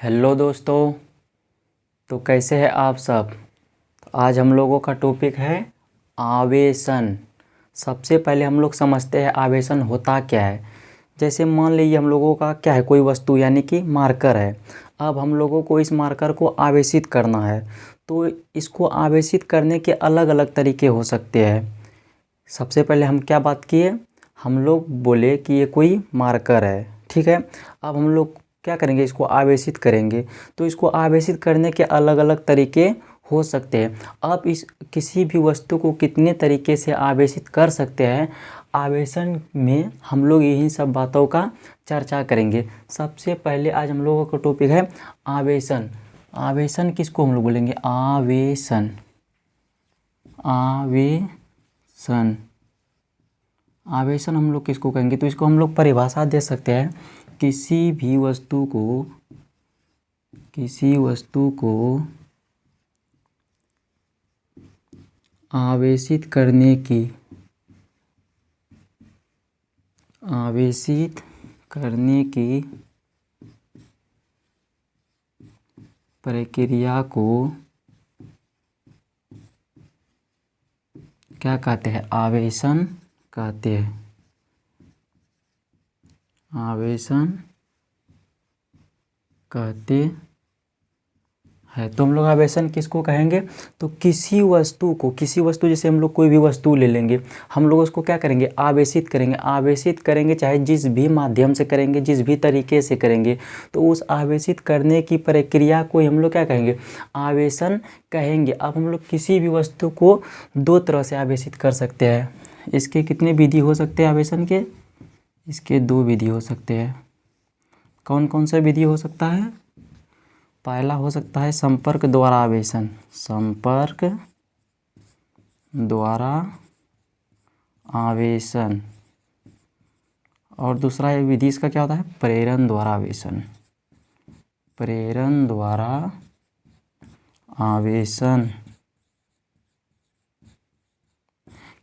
Hello दोस्तों। तो कैसे हैं आप सब। आज हम लोगों का टॉपिक है आवेशन। सबसे पहले हम लोग समझते हैं आवेशन होता क्या है। जैसे मान लीजिए हम लोगों का क्या है, कोई वस्तु यानी कि मार्कर है। अब हम लोगों को इस मार्कर को आवेशित करना है। तो इसको आवेशित करने के अलग अलग तरीके हो सकते हैं। सबसे पहले हम क्या बात किए, हम लोग बोले कि ये कोई मार्कर है, ठीक है। अब हम लोग क्या करेंगे, इसको आवेशित करेंगे। तो इसको आवेशित करने के अलग अलग तरीके हो सकते हैं। आप इस किसी भी वस्तु को कितने तरीके से आवेशित कर सकते हैं, आवेशन में हम लोग यही सब बातों का चर्चा करेंगे। सबसे पहले आज हम लोगों का टॉपिक है आवेशन। आवेशन किसको हम लोग बोलेंगे, आवेशन। आवेशन आवेशन हम लोग किसको कहेंगे, तो इसको हम लोग परिभाषा दे सकते हैं। किसी वस्तु को आवेशित करने की प्रक्रिया को क्या कहते हैं, आवेशन कहते हैं। आवेशन कहते है। तो हम लोग आवेशन किसको कहेंगे, तो किसी वस्तु जैसे हम लोग कोई भी वस्तु ले लेंगे, हम लोग उसको क्या करेंगे, आवेशित करेंगे चाहे जिस भी माध्यम से करेंगे, जिस भी तरीके से करेंगे, तो उस आवेशित करने की प्रक्रिया को हम लोग क्या कहेंगे, आवेशन कहेंगे। अब हम लोग किसी भी वस्तु को दो तरह से आवेशित कर सकते हैं। इसके कितने विधि हो सकते हैं आवेशन के, इसके दो विधि हो सकते हैं। कौन कौन सा विधि हो सकता है, पहला हो सकता है संपर्क द्वारा आवेशन, संपर्क द्वारा आवेशन। और दूसरा विधि इसका क्या होता है, प्रेरण द्वारा आवेशन। प्रेरण द्वारा आवेशन।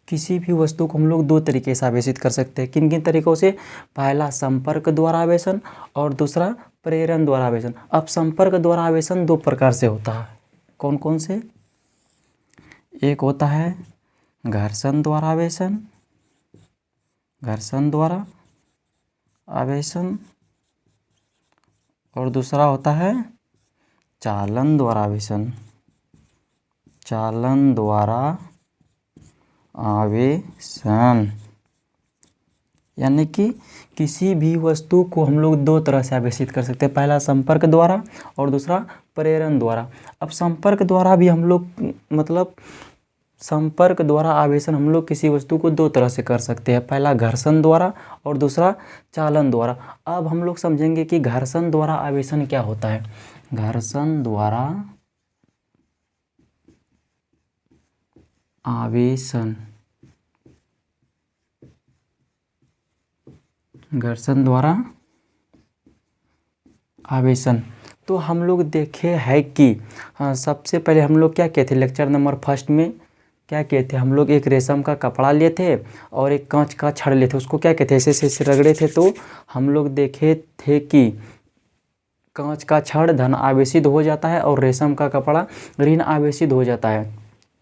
किसी भी वस्तु को हम लोग दो तरीके से आवेशित कर सकते हैं। किन किन तरीकों से, पहला संपर्क द्वारा आवेशन और दूसरा प्रेरण द्वारा आवेशन। अब संपर्क द्वारा आवेशन दो प्रकार से होता है। कौन कौन से, एक होता है घर्षण द्वारा आवेशन, घर्षण द्वारा आवेशन, और दूसरा होता है चालन द्वारा आवेशन, चालन द्वारा आवेशन। यानी कि किसी भी वस्तु को हम लोग दो तरह से आवेशित कर सकते हैं, पहला संपर्क द्वारा और दूसरा प्रेरण द्वारा। अब संपर्क द्वारा भी हम लोग संपर्क द्वारा आवेशन हम लोग किसी वस्तु को दो तरह से कर सकते हैं, पहला घर्षण द्वारा और दूसरा चालन द्वारा। अब हम लोग समझेंगे कि घर्षण द्वारा आवेशन क्या होता है। घर्षण द्वारा आवेशन, घर्षण द्वारा आवेशन। तो हम लोग देखे हैं कि सबसे पहले हम लोग क्या किए थे, लेक्चर नंबर फर्स्ट में क्या किए थे, हम लोग एक रेशम का कपड़ा लिए थे और एक कांच का छड़ लिए थे, उसको क्या कहते हैं, ऐसे ऐसे रगड़े थे। तो हम लोग देखे थे कि कांच का छड़ धन आवेशित हो जाता है और रेशम का कपड़ा ऋण आवेशित हो जाता है।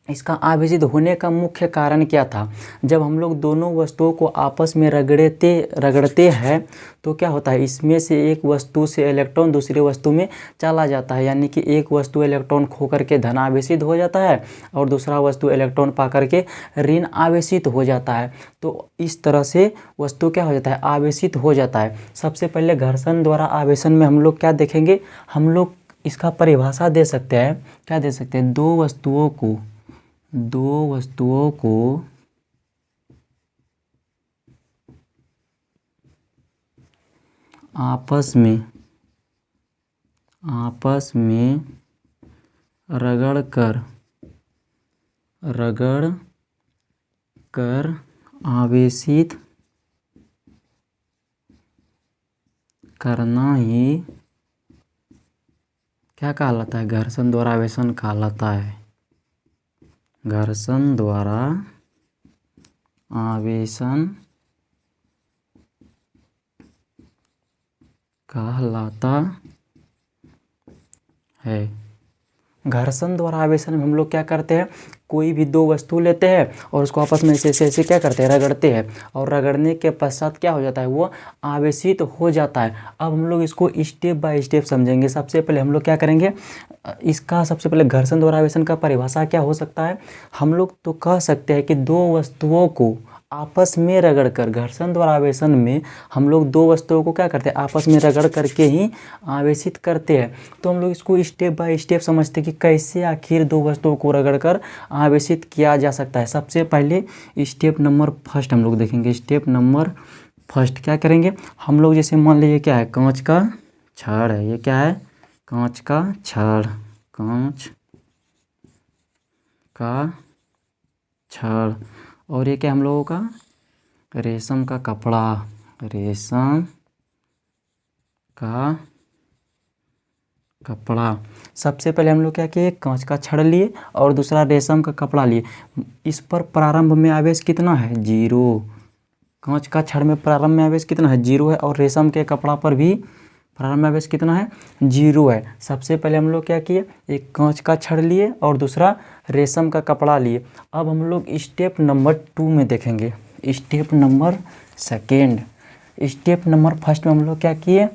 इसका आवेशित होने का मुख्य कारण क्या था, जब हम लोग दोनों वस्तुओं को आपस में रगड़ते हैं तो क्या होता है, इसमें से एक वस्तु से इलेक्ट्रॉन दूसरी वस्तु में चला जाता है। यानी कि एक वस्तु इलेक्ट्रॉन खो करके धन आवेशित हो जाता है और दूसरा वस्तु इलेक्ट्रॉन पा करके ऋण आवेशित हो जाता है। तो इस तरह से वस्तु क्या हो जाता है, आवेशित हो जाता है। सबसे पहले घर्षण द्वारा आवेशन में हम लोग क्या देखेंगे, हम लोग इसका परिभाषा दे सकते हैं। क्या दे सकते हैं, दो वस्तुओं को आपस में रगड़ कर आवेशित करना ही क्या कहलाता है, घर्षण द्वारा आवेशन कहलाता है। घर्षण द्वारा आवेशन कहलाता है। घर्षण द्वारा आवेशन में हम लोग क्या करते हैं, कोई भी दो वस्तु लेते हैं और उसको आपस में ऐसे ऐसे क्या करते हैं, रगड़ते हैं, और रगड़ने के पश्चात क्या हो जाता है, वो आवेशित हो जाता है। अब हम लोग इसको स्टेप बाय स्टेप समझेंगे। सबसे पहले हम लोग क्या करेंगे, इसका सबसे पहले घर्षण द्वारा आवेशन का परिभाषा क्या हो सकता है। हम लोग तो कह सकते हैं कि दो वस्तुओं को आपस में रगड़कर, घर्षण द्वारा आवेशन में हम लोग दो वस्तुओं को क्या करते हैं, आपस में रगड़ करके ही आवेशित करते हैं। तो हम लोग इसको स्टेप बाय स्टेप समझते हैं कि कैसे आखिर दो वस्तुओं को रगड़कर आवेशित किया जा सकता है। सबसे पहले स्टेप नंबर फर्स्ट हम लोग देखेंगे। स्टेप नंबर फर्स्ट क्या करेंगे हम लोग, जैसे मान लीजिए क्या है, कांच का छड़ है। ये क्या है, कांच का छड़, कांच का छड़। और ये क्या हम लोगों का, रेशम का कपड़ा, रेशम का कपड़ा। सबसे पहले हम लोग क्या किए, कांच का छड़ लिए और दूसरा रेशम का कपड़ा लिए। इस पर प्रारंभ में आवेश कितना है, 0। कांच का छड़ में प्रारंभ में आवेश कितना है, 0 है, और रेशम के कपड़ा पर भी प्रारंभ में आवेश कितना है, 0 है। सबसे पहले हम लोग क्या किए, एक कांच का छड़ लिए और दूसरा रेशम का कपड़ा लिए। अब हम लोग स्टेप नंबर 2 में देखेंगे। Step number second, step number first में हम लोग क्या किए,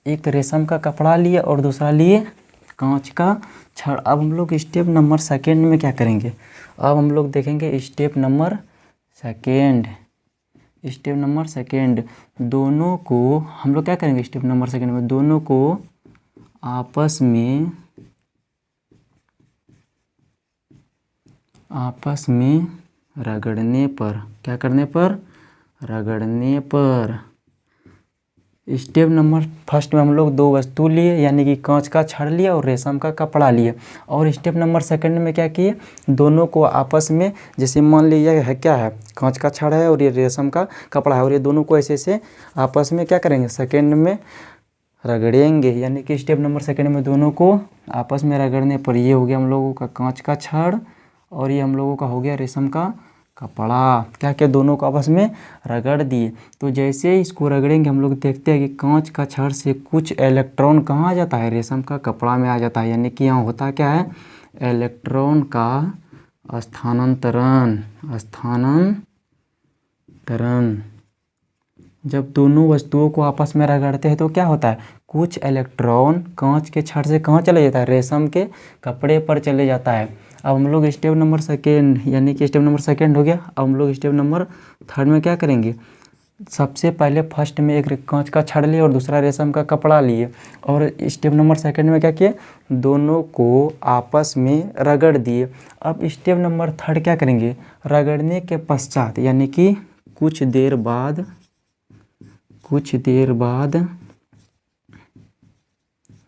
एक रेशम का कपड़ा लिए और दूसरा लिए कांच का छड़। अब हम लोग स्टेप नंबर सेकेंड में क्या करेंगे, अब हम लोग देखेंगे step number second. Step number second, दोनों को हम लोग क्या करेंगे, स्टेप नंबर सेकेंड में दोनों को आपस में रगड़ने पर, क्या करने पर, रगड़ने पर। स्टेप नंबर फर्स्ट में हम लोग दो वस्तु लिए, यानी कि कांच का छड़ लिया और रेशम का कपड़ा लिए। और स्टेप नंबर सेकंड में क्या किए, दोनों को आपस में, जैसे मान लीजिए है क्या है, कांच का छड़ है और ये रेशम का कपड़ा है, और ये दोनों को ऐसे ऐसे आपस में क्या करेंगे, सेकंड में रगड़ेंगे। यानी कि स्टेप नंबर सेकंड में दोनों को आपस में रगड़ने पर ये हो गया हम लोगों का कांच का छड़, और ये हम लोगों का हो गया रेशम का कपड़ा। क्या क्या, दोनों को आपस में रगड़ दिए। तो जैसे ही इसको रगड़ेंगे हम लोग देखते हैं कि कांच का छड़ से कुछ इलेक्ट्रॉन कहाँ आ जाता है, रेशम का कपड़ा में आ जाता है। यानी कि यहाँ होता क्या है, इलेक्ट्रॉन का स्थानांतरण। जब दोनों वस्तुओं को आपस में रगड़ते हैं तो क्या होता है, कुछ इलेक्ट्रॉन कांच के छड़ से कहाँ चले जाता है, रेशम के कपड़े पर चले जाता है। अब हम लोग स्टेप नंबर सेकेंड, यानी कि स्टेप नंबर सेकेंड हो गया। अब हम लोग स्टेप नंबर थर्ड में क्या करेंगे, सबसे पहले फर्स्ट में एक कांच का छड़ लिए और दूसरा रेशम का कपड़ा लिए, और स्टेप नंबर सेकेंड में क्या किए, दोनों को आपस में रगड़ दिए। अब स्टेप नंबर थर्ड क्या करेंगे, रगड़ने के पश्चात, यानी कि कुछ देर बाद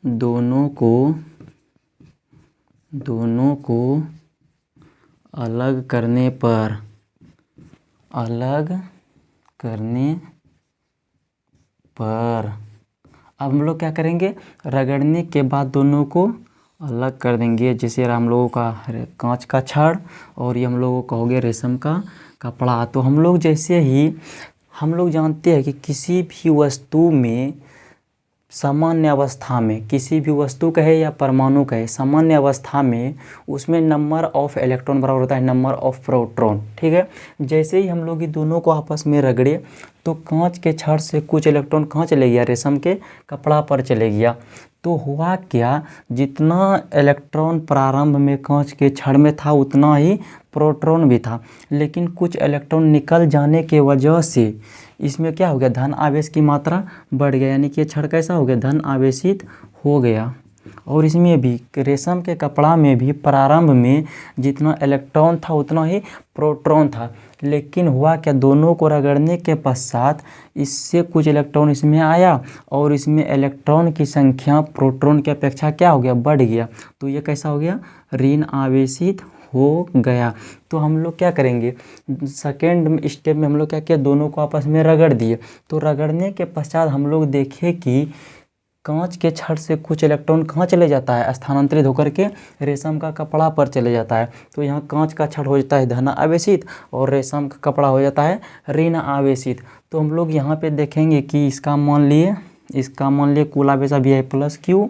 दोनों को अलग करने पर अब हम लोग क्या करेंगे, रगड़ने के बाद दोनों को अलग कर देंगे। जैसे हम लोगों का कांच का छड़ और ये हम लोगों का हो गया रेशम का कपड़ा। तो हम लोग जैसे ही हम लोग जानते हैं कि किसी भी वस्तु में सामान्य अवस्था में, किसी भी वस्तु कहे या परमाणु कहे, सामान्य अवस्था में उसमें नंबर ऑफ इलेक्ट्रॉन बराबर होता है नंबर ऑफ प्रोटॉन। ठीक है, जैसे ही हम लोग ये दोनों को आपस में रगड़े तो कांच के छड़ से कुछ इलेक्ट्रॉन कहाँ चले गया, रेशम के कपड़ा पर चले गया। तो हुआ क्या, जितना इलेक्ट्रॉन प्रारंभ में कांच के छड़ में था उतना ही प्रोटॉन भी था, लेकिन कुछ इलेक्ट्रॉन निकल जाने के वजह से इसमें क्या हो गया, धन आवेश की मात्रा बढ़ गया। यानी कि ये छड़ कैसा हो गया, धन आवेशित हो गया। और इसमें भी रेशम के कपड़ा में भी प्रारंभ में जितना इलेक्ट्रॉन था उतना ही प्रोटॉन था, लेकिन हुआ क्या, दोनों को रगड़ने के पश्चात इससे कुछ इलेक्ट्रॉन इसमें आया और इसमें इलेक्ट्रॉन की संख्या प्रोटॉन की अपेक्षा क्या हो गया, बढ़ गया। तो ये कैसा हो गया, ऋण आवेशित हो गया। तो हम लोग क्या करेंगे, सेकेंड स्टेप में हम लोग क्या किया, दोनों को आपस में रगड़ दिए। तो रगड़ने के पश्चात हम लोग देखे कि कांच के छड़ से कुछ इलेक्ट्रॉन कहाँ चले जाता है, स्थानांतरित होकर के रेशम का कपड़ा पर चले जाता है। तो यहाँ कांच का छड़ हो जाता है धन आवेशित और रेशम का कपड़ा हो जाता है ऋण आवेशित। तो हम लोग यहाँ पे देखेंगे कि इसका मान लिए इसका मान लिया कुल आवेश अभी है प्लस क्यू,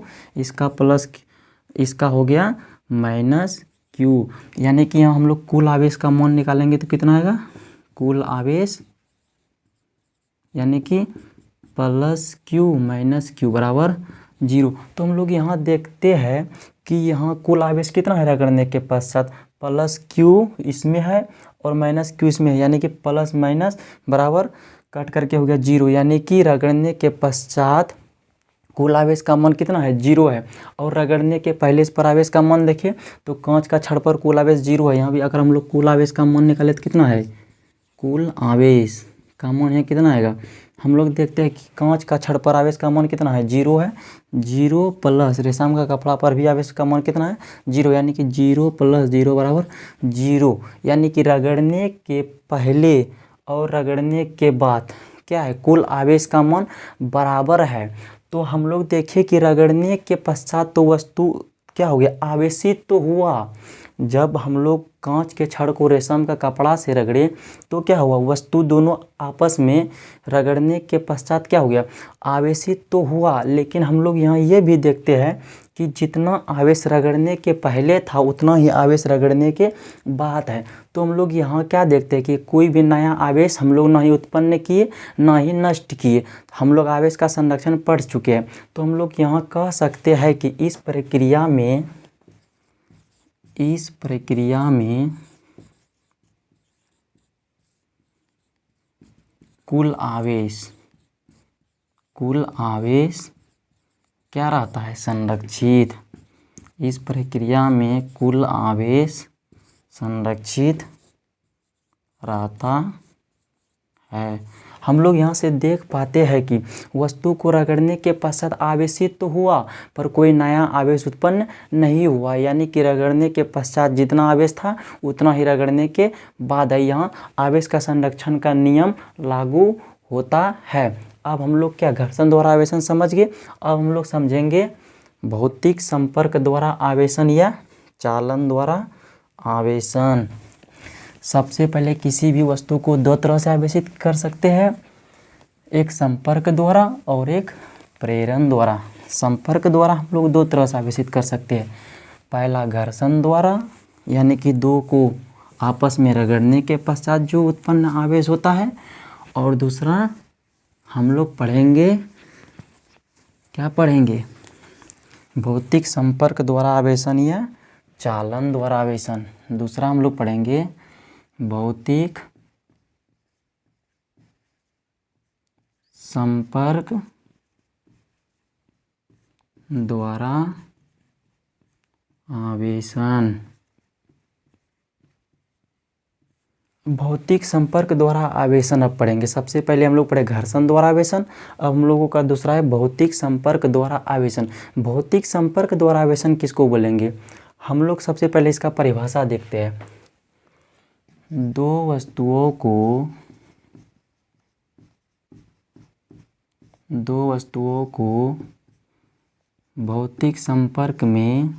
इसका हो गया माइनस क्यू, यानी कि यहाँ हम लोग कुल आवेश का मान निकालेंगे तो कितना आएगा, कुल आवेश यानी कि प्लस क्यू माइनस क्यू बराबर 0। तो हम लोग यहाँ देखते हैं कि यहाँ कुल आवेश कितना है रगड़ने के पश्चात, प्लस क्यू इसमें है और माइनस क्यू इसमें है, यानी कि प्लस माइनस बराबर कट करके हो गया 0, यानी कि रगड़ने के पश्चात कुल आवेश का मान कितना है 0 है। और रगड़ने के पहले इस पर आवेश का मान देखें तो कांच का छड़ पर कुल आवेश 0 है। यहाँ भी अगर हम लोग कुल आवेश का मान निकाले तो कितना है, कुल आवेश का मान है कितना आएगा, हम लोग देखते हैं कि कांच का छड़ पर आवेश का मान कितना है 0 है, 0 प्लस रेशम का कपड़ा पर भी आवेश का मान कितना है 0, यानी कि 0 प्लस 0 बराबर 0, यानी कि रगड़ने के पहले और रगड़ने के बाद क्या है, कुल आवेश का मान बराबर है। तो हम लोग देखें कि रगड़ने के पश्चात तो वस्तु क्या हो गया, आवेशित तो हुआ। जब हम लोग कांच के छड़ को रेशम का कपड़ा से रगड़े तो क्या हुआ, वस्तु दोनों आपस में रगड़ने के पश्चात क्या हो गया, आवेशित तो हुआ। लेकिन हम लोग यहाँ ये भी देखते हैं कि जितना आवेश रगड़ने के पहले था उतना ही आवेश रगड़ने के बाद है। तो हम लोग यहाँ क्या देखते हैं कि कोई भी नया आवेश हम लोग ना ही उत्पन्न किए ना ही नष्ट किए, हम लोग आवेश का संरक्षण पढ़ चुके हैं। तो हम लोग यहाँ कह सकते हैं कि इस प्रक्रिया में कुल आवेश क्या रहता है, संरक्षित। इस प्रक्रिया में कुल आवेश संरक्षित रहता है। हम लोग यहाँ से देख पाते हैं कि वस्तु को रगड़ने के पश्चात आवेशित तो हुआ पर कोई नया आवेश उत्पन्न नहीं हुआ, यानी कि रगड़ने के पश्चात जितना आवेश था उतना ही रगड़ने के बाद है। यहाँ आवेश का संरक्षण का नियम लागू होता है। अब हम लोग क्या घर्षण द्वारा आवेशन समझ गए। अब हम लोग समझेंगे भौतिक संपर्क द्वारा आवेशन या चालन द्वारा आवेशन। सबसे पहले किसी भी वस्तु को दो तरह से आवेशित कर सकते हैं, एक संपर्क द्वारा और एक प्रेरण द्वारा। संपर्क द्वारा हम लोग दो तरह से आवेशित कर सकते हैं, पहला घर्षण द्वारा यानी कि दो को आपस में रगड़ने के पश्चात जो उत्पन्न आवेश होता है, और दूसरा हम लोग पढ़ेंगे, क्या पढ़ेंगे, भौतिक संपर्क द्वारा आवेशन या चालन द्वारा आवेशन। दूसरा हम लोग पढ़ेंगे भौतिक संपर्क द्वारा आवेशन। भौतिक संपर्क द्वारा आवेशन अब पढ़ेंगे। सबसे पहले हम लोग पढ़े घर्षण द्वारा आवेशन, अब हम लोगों का दूसरा है भौतिक संपर्क द्वारा आवेशन। भौतिक संपर्क द्वारा आवेशन किसको बोलेंगे, हम लोग सबसे पहले इसका परिभाषा देखते हैं। दो वस्तुओं को भौतिक संपर्क में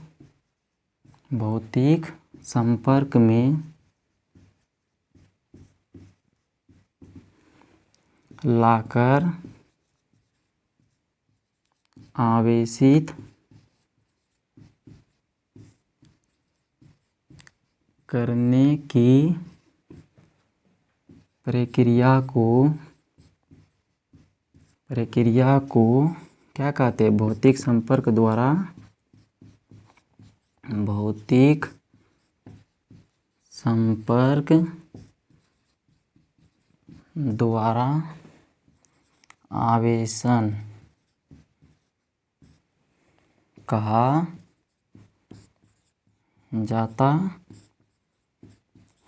लाकर आवेशित करने की प्रक्रिया को क्या कहते हैं, भौतिक संपर्क द्वारा आवेशन कहा जाता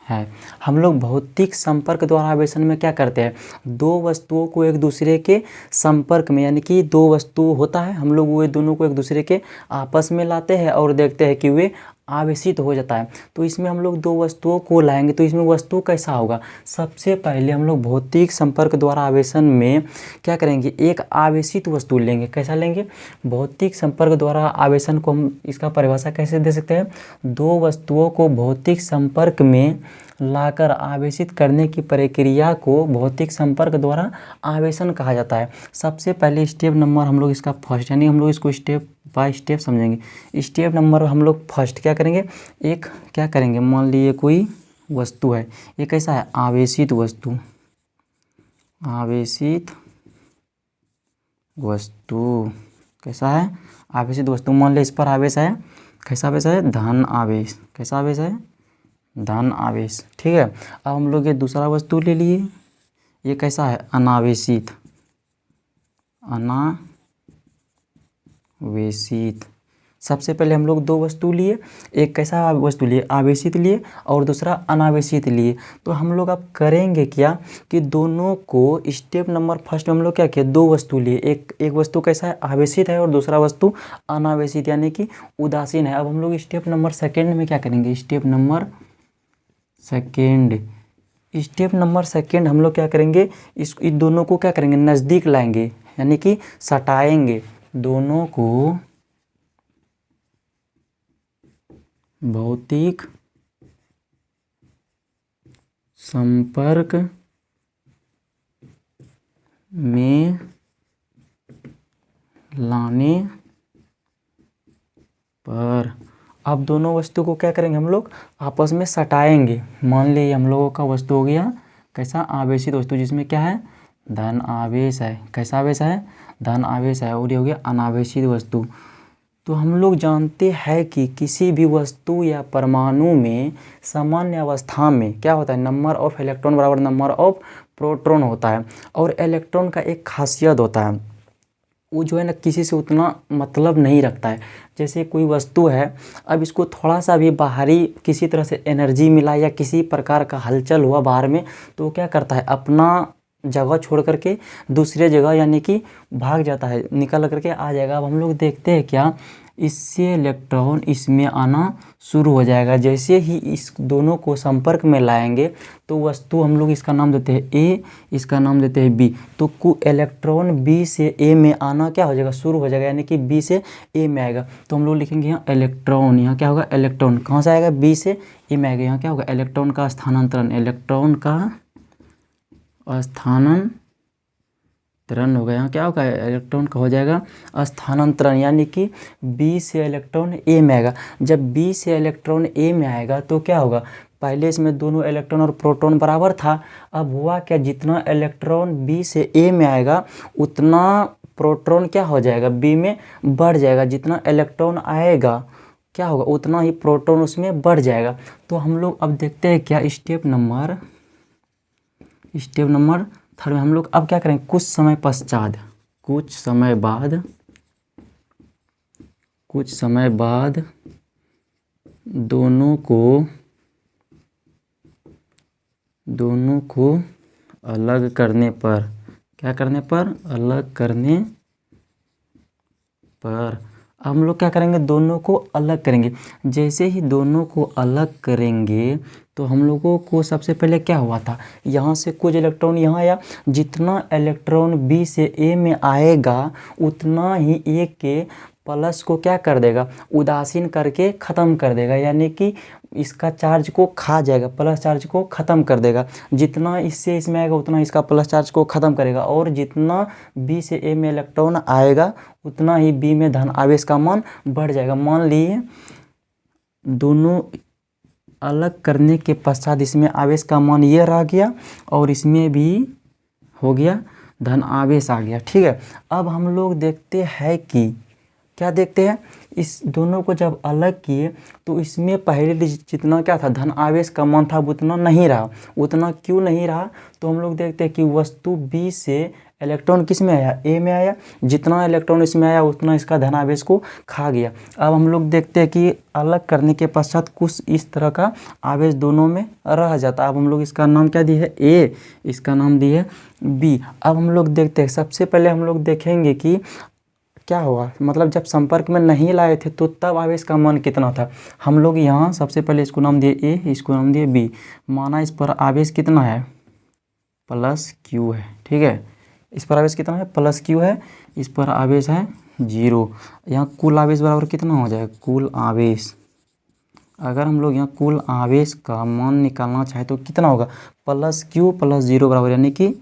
है। हम लोग भौतिक संपर्क द्वारा आवेशन में क्या करते हैं, दो वस्तुओं को एक दूसरे के संपर्क में, यानी कि दो वस्तु होता है, हम लोग वे दोनों को एक दूसरे के आपस में लाते हैं और देखते हैं कि वे आवेशित हो जाता है। तो इसमें हम लोग दो वस्तुओं को लाएंगे, तो इसमें वस्तु कैसा होगा, सबसे पहले हम लोग भौतिक संपर्क द्वारा आवेशन में क्या करेंगे, एक आवेशित वस्तु लेंगे। कैसा लेंगे, भौतिक संपर्क द्वारा आवेशन को हम इसका परिभाषा कैसे दे सकते हैं, दो वस्तुओं को भौतिक संपर्क में लाकर आवेशित करने की प्रक्रिया को भौतिक संपर्क द्वारा आवेशन कहा जाता है। सबसे पहले स्टेप नंबर हम लोग इसका फर्स्ट, यानी हम लोग इसको स्टेप बाय स्टेप समझेंगे। स्टेप नंबर हम लोग फर्स्ट क्या करेंगे, एक क्या करेंगे, मान लीजिए कोई वस्तु है, ये कैसा है, आवेशित वस्तु, आवेशित वस्तु कैसा है, आवेशित वस्तु। मान लीजिए इस पर आवेश है, कैसा आवेश है, धन आवेश, कैसा आवेश है, धन आवेश, ठीक है। अब हम लोग ये दूसरा वस्तु ले लिए, ये कैसा है, अनावेशित, अनावेशित। सबसे पहले हम लोग दो वस्तु लिए, एक कैसा वस्तु लिए, आवेशित लिए, और दूसरा अनावेशित लिए। तो हम लोग अब करेंगे क्या कि दोनों को स्टेप नंबर फर्स्ट में हम लोग क्या किया, दो वस्तु लिए, एक वस्तु कैसा है, आवेशित है, और दूसरा वस्तु अनावेशित यानी कि उदासीन है। अब हम लोग स्टेप नंबर सेकेंड में क्या करेंगे, स्टेप नंबर सेकेंड हम लोग क्या करेंगे, इन दोनों को क्या करेंगे, नज़दीक लाएंगे, यानी कि सटाएंगे, दोनों को भौतिक संपर्क में लाने पर अब दोनों वस्तु को क्या करेंगे, हम लोग आपस में सटाएंगे। मान लीजिए हम लोगों का वस्तु हो गया कैसा, आवेशित वस्तु, जिसमें क्या है, धन आवेश है, कैसा आवेश है, धन आवेश है, और ये हो गया अनावेशित वस्तु। तो हम लोग जानते हैं कि किसी भी वस्तु या परमाणु में सामान्य अवस्था में क्या होता है, नंबर ऑफ इलेक्ट्रॉन बराबर नंबर ऑफ प्रोटॉन होता है। और इलेक्ट्रॉन का एक खासियत होता है, वो जो है ना किसी से उतना मतलब नहीं रखता है। जैसे कोई वस्तु है, अब इसको थोड़ा सा भी बाहरी किसी तरह से एनर्जी मिला या किसी प्रकार का हलचल हुआ बाहर में, तो क्या करता है, अपना जगह छोड़ करके दूसरे जगह यानी कि भाग जाता है, निकल करके आ जाएगा। अब हम लोग देखते हैं क्या, इससे इलेक्ट्रॉन इसमें आना शुरू हो जाएगा। जैसे ही इस दोनों को संपर्क में लाएंगे तो वस्तु हम लोग इसका नाम देते हैं ए, इसका नाम देते हैं बी। तो इलेक्ट्रॉन बी से ए में आना क्या हो जाएगा, शुरू हो जाएगा, यानी कि बी से ए में आएगा। तो हम लोग लिखेंगे यहाँ इलेक्ट्रॉन, यहाँ क्या होगा, इलेक्ट्रॉन कहाँ से आएगा, बी से ए में आएगा। यहाँ क्या होगा, इलेक्ट्रॉन का स्थानांतरण, इलेक्ट्रॉन का स्थानांतरण हो गया। यहाँ क्या होगा, इलेक्ट्रॉन का हो जाएगा स्थानांतरण, यानी कि बी से इलेक्ट्रॉन ए में आएगा। जब बी से इलेक्ट्रॉन ए में आएगा तो क्या होगा, पहले इसमें दोनों इलेक्ट्रॉन और प्रोटॉन बराबर था। अब हुआ क्या, जितना इलेक्ट्रॉन बी से ए में आएगा उतना प्रोटॉन क्या हो जाएगा, बी में बढ़ जाएगा। जितना इलेक्ट्रॉन आएगा क्या होगा, उतना ही प्रोटॉन उसमें बढ़ जाएगा। तो हम लोग अब देखते हैं क्या, स्टेप नंबर थर्ड में हम लोग अब क्या करेंगे, कुछ समय बाद दोनों को अलग करने पर, क्या करने पर, अलग करने पर अब हम लोग क्या करेंगे, दोनों को अलग करेंगे। जैसे ही दोनों को अलग करेंगे तो हम लोगों को सबसे पहले क्या हुआ था, यहाँ से कुछ इलेक्ट्रॉन यहाँ आया, जितना इलेक्ट्रॉन बी से ए में आएगा उतना ही ए के प्लस को क्या कर देगा, उदासीन करके ख़त्म कर देगा, यानी कि इसका चार्ज को खा जाएगा, प्लस चार्ज को ख़त्म कर देगा। जितना इससे इसमें आएगा उतना इसका प्लस चार्ज को ख़त्म करेगा, और जितना बी से ए में इलेक्ट्रॉन आएगा उतना ही बी में धन आवेश का मान बढ़ जाएगा। मान लीजिए दोनों अलग करने के पश्चात इसमें आवेश का मान ये रह गया और इसमें भी हो गया, धन आवेश आ गया, ठीक है। अब हम लोग देखते हैं कि क्या देखते हैं, इस दोनों को जब अलग किए तो इसमें पहले जितना क्या था, धन आवेश का मान था उतना नहीं रहा। उतना क्यों नहीं रहा, तो हम लोग देखते हैं कि वस्तु बी से इलेक्ट्रॉन किस में आया, ए में आया। जितना इलेक्ट्रॉन इसमें आया उतना इसका धन आवेश को खा गया। अब हम लोग देखते हैं कि अलग करने के पश्चात कुछ इस तरह का आवेश दोनों में रह जाता है। अब हम लोग इसका नाम क्या दिए है, ए, इसका नाम दिए है बी। अब हम लोग देखते हैं, सबसे पहले हम लोग देखेंगे कि क्या हुआ, मतलब जब संपर्क में नहीं लाए थे तो तब आवेश का मान कितना था। हम लोग यहाँ सबसे पहले इसको नाम दिए ए, इसको नाम दिए बी, माना इस पर आवेश कितना है प्लस क्यू है, ठीक है। इस पर आवेश कितना है प्लस क्यू है, इस पर आवेश है 0। यहाँ कुल आवेश बराबर कितना हो जाएगा, कुल आवेश, अगर हम लोग यहाँ कुल आवेश का मान निकालना चाहे तो कितना होगा, प्लस क्यू प्लस 0 बराबर, यानी कि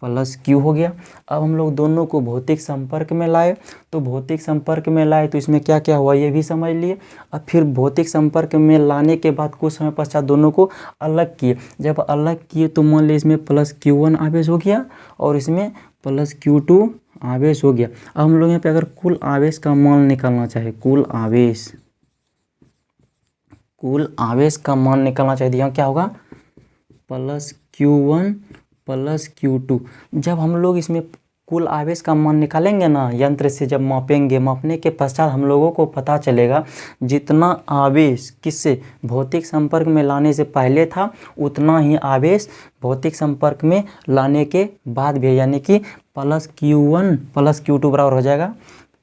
प्लस क्यू हो गया। अब हम लोग दोनों को भौतिक संपर्क में लाए, तो भौतिक संपर्क में लाए तो इसमें क्या क्या हुआ ये भी समझ लिए। अब फिर भौतिक संपर्क में लाने के बाद कुछ समय पश्चात दोनों को अलग किए, जब अलग किए तो मान लीजिए इसमें प्लस Q1 आवेश हो गया और इसमें प्लस Q2 आवेश हो गया। अब हम लोग यहाँ पे अगर कुल आवेश का मान निकालना चाहे, कुल आवेश का मान निकालना चाहिए, यहाँ क्या होगा प्लस Q1 प्लस Q2। जब हम लोग इसमें कुल आवेश का मान निकालेंगे ना यंत्र से, जब मापेंगे, मापने के पश्चात हम लोगों को पता चलेगा जितना आवेश किससे भौतिक संपर्क में लाने से पहले था उतना ही आवेश भौतिक संपर्क में लाने के बाद भी, यानी कि प्लस Q1 प्लस Q2 बराबर हो जाएगा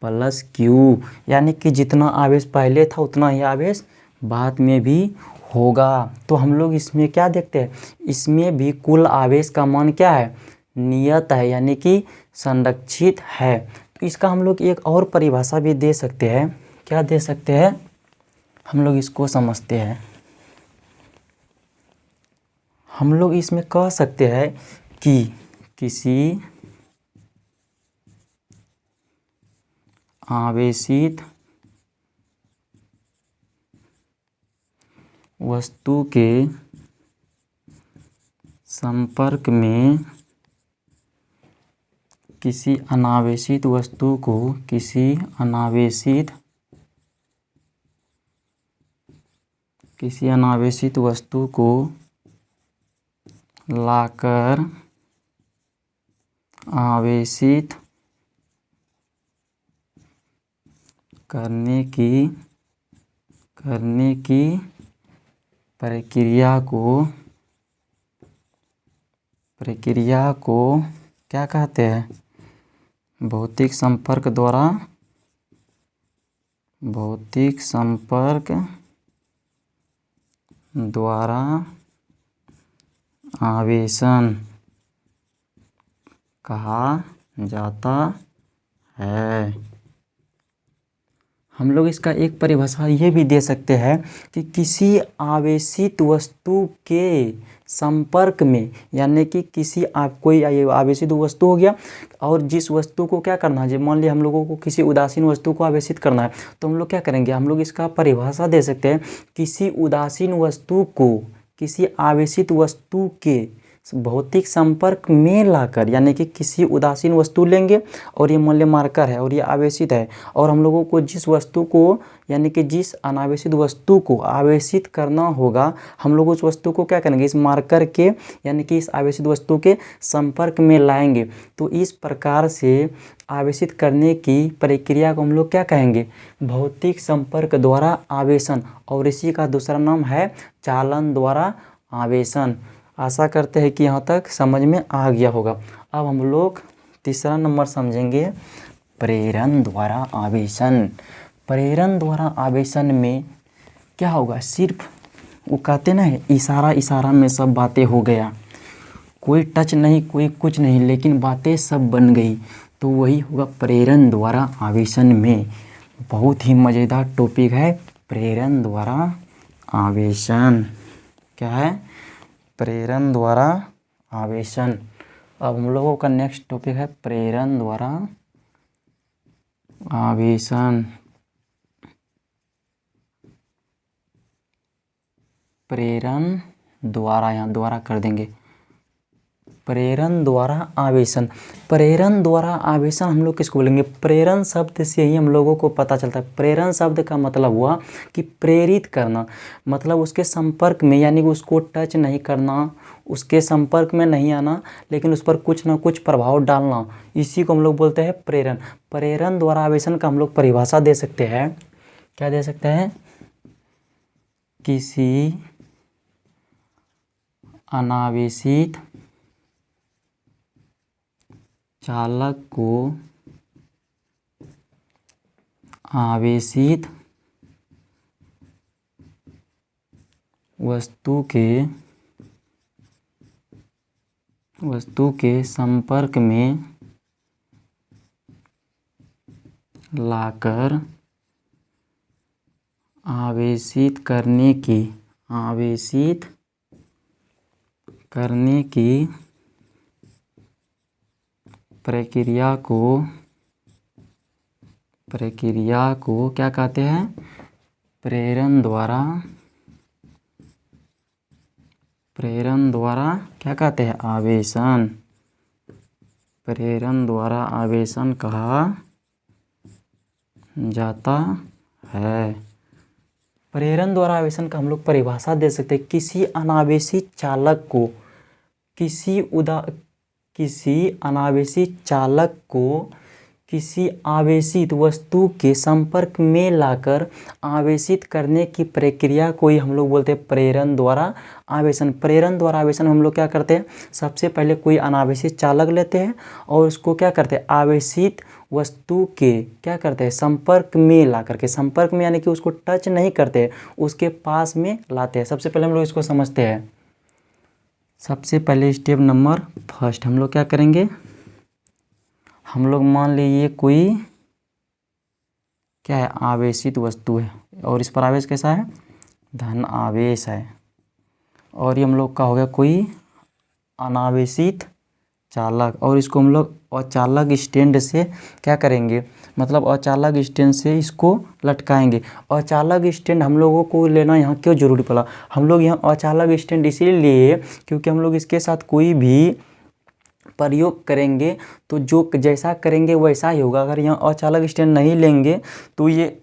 प्लस Q, यानी कि जितना आवेश पहले था उतना ही आवेश बाद में भी होगा। तो हम लोग इसमें क्या देखते हैं, इसमें भी कुल आवेश का मान क्या है, नियत है, यानी कि संरक्षित है। तो इसका हम लोग एक और परिभाषा भी दे सकते हैं, क्या दे सकते हैं, हम लोग इसको समझते हैं। हम लोग इसमें कह सकते हैं कि किसी आवेशित वस्तु के संपर्क में किसी अनावेशित वस्तु को, किसी अनावेशित वस्तु को लाकर आवेशित करने की प्रक्रिया को क्या कहते हैं, भौतिक संपर्क द्वारा आवेशन कहा जाता है। हम लोग इसका एक परिभाषा ये भी दे सकते हैं कि किसी आवेशित वस्तु के संपर्क में, यानी कि किसी कोई आवेशित वस्तु हो गया और जिस वस्तु को क्या करना है, जब मान लिया हम लोगों को किसी उदासीन वस्तु को आवेशित करना है तो हम लोग क्या करेंगे, हम लोग इसका परिभाषा दे सकते हैं, किसी उदासीन वस्तु को किसी आवेशित वस्तु के भौतिक संपर्क में लाकर, यानी कि किसी उदासीन वस्तु लेंगे और ये मान लिया मार्कर है और ये आवेशित है, और हम लोगों को जिस वस्तु को, यानी कि जिस अनावेशित वस्तु को आवेशित करना होगा, हम लोग उस वस्तु को क्या करेंगे, इस मार्कर के यानी कि इस आवेशित वस्तु के संपर्क में लाएंगे। तो इस प्रकार से आवेशित करने की प्रक्रिया को हम लोग क्या कहेंगे, भौतिक संपर्क द्वारा आवेशन, और इसी का दूसरा नाम है चालन द्वारा आवेशन। आशा करते हैं कि यहाँ तक समझ में आ गया होगा। अब हम लोग तीसरा नंबर समझेंगे, प्रेरण द्वारा आवेशन। प्रेरण द्वारा आवेशन में क्या होगा, सिर्फ वो कहते ना है इशारा में सब बातें हो गया, कोई टच नहीं कोई कुछ नहीं, लेकिन बातें सब बन गई, तो वही होगा प्रेरण द्वारा आवेशन में। बहुत ही मज़ेदार टॉपिक है प्रेरण द्वारा आवेशन। क्या है, प्रेरण द्वारा आवेशन। अब हम लोगों का नेक्स्ट टॉपिक है प्रेरण द्वारा आवेशन। प्रेरण द्वारा, यहाँ द्वारा कर देंगे, प्रेरण द्वारा आवेशन। प्रेरण द्वारा आवेशन हम लोग किसको बोलेंगे, प्रेरण शब्द से ही हम लोगों को पता चलता है। प्रेरण शब्द का मतलब हुआ कि प्रेरित करना, मतलब उसके संपर्क में, यानी कि उसको टच नहीं करना, उसके संपर्क में नहीं आना, लेकिन उस पर कुछ ना कुछ प्रभाव डालना, इसी को हम लोग बोलते हैं प्रेरण। प्रेरण द्वारा आवेशन का हम लोग परिभाषा दे सकते हैं, क्या दे सकते हैं, किसी अनावेशित चालक को आवेशित वस्तु के संपर्क में लाकर आवेशित करने की प्रक्रिया को क्या कहते हैं? प्रेरण द्वारा क्या कहते हैं? आवेशन। प्रेरण द्वारा आवेशन कहा जाता है। प्रेरण द्वारा आवेशन का हम लोग परिभाषा दे सकते हैं। किसी अनावेशित चालक को किसी आवेशित वस्तु के संपर्क में लाकर आवेशित करने की प्रक्रिया को ही हम लोग बोलते हैं प्रेरण द्वारा आवेशन। प्रेरण द्वारा आवेशन हम लोग क्या करते हैं? सबसे पहले कोई अनावेशित चालक लेते हैं और उसको क्या करते हैं? आवेशित वस्तु के क्या करते हैं? संपर्क में ला करके, संपर्क में यानी कि उसको टच नहीं करते, उसके पास में लाते हैं। सबसे पहले हम लोग इसको समझते हैं। सबसे पहले स्टेप नंबर फर्स्ट हम लोग क्या करेंगे? हम लोग मान लीजिए कोई क्या है? आवेशित वस्तु है और इस पर आवेश कैसा है? धन आवेश है। और ये हम लोग का हो गया कोई अनावेशित चालक, और इसको हम लोग अचालक स्टैंड से क्या करेंगे? मतलब अचालक स्टैंड से इसको लटकाएंगे। अचालक स्टैंड हम लोगों को लेना यहाँ क्यों जरूरी पड़ा? हम लोग यहाँ अचालक स्टैंड इसीलिए क्योंकि हम लोग इसके साथ कोई भी प्रयोग करेंगे तो जो जैसा करेंगे वैसा ही होगा। अगर यहाँ अचालक स्टैंड नहीं लेंगे तो ये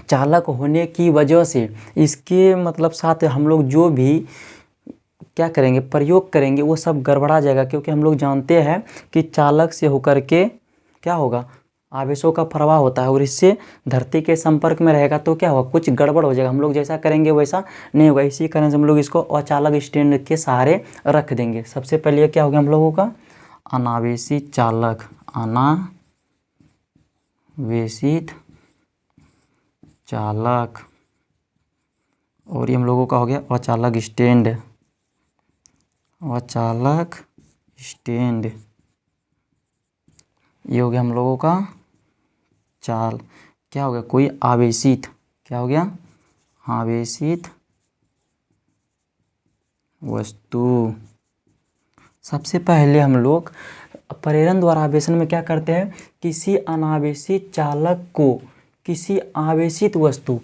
चालक होने की वजह से इसके मतलब साथ हम लोग जो भी क्या करेंगे? प्रयोग करेंगे वो सब गड़बड़ा जाएगा, क्योंकि हम लोग जानते हैं कि चालक से होकर के क्या होगा? आवेशों का प्रवाह होता है और इससे धरती के संपर्क में रहेगा तो क्या होगा? कुछ गड़बड़ हो जाएगा। हम लोग जैसा करेंगे वैसा नहीं होगा। इसी कारण से हम लोग इसको अचालक स्टैंड के सहारे रख देंगे। सबसे पहले ये क्या हो गया हम लोगों का? अनावेशित चालक, अनावेशित चालक। और ये हम लोगों का हो गया अचालक स्टैंड, अचालक स्टैंड। ये हो गया हम लोगों का क्या हो गया? कोई आवेशित, क्या हो गया? आवेशित वस्तु। सबसे पहले हम लोग प्रेरण द्वारा आवेशन में क्या करते हैं? किसी अनावेशित चालक को किसी आवेशित वस्तु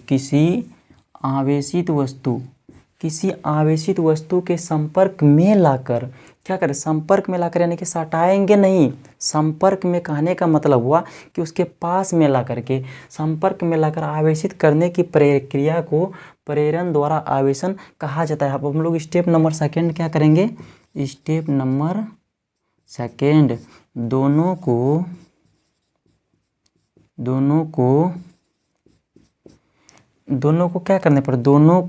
के संपर्क में लाकर क्या करें? संपर्क में लाकर यानी कि सटाएंगे नहीं। संपर्क में कहने का मतलब हुआ कि उसके पास में ला करके, संपर्क में लाकर आवेशित करने की प्रक्रिया को प्रेरण द्वारा आवेशन कहा जाता है। अब हम लोग स्टेप नंबर सेकंड क्या करेंगे? स्टेप नंबर सेकंड दोनों को क्या करने पर? दोनों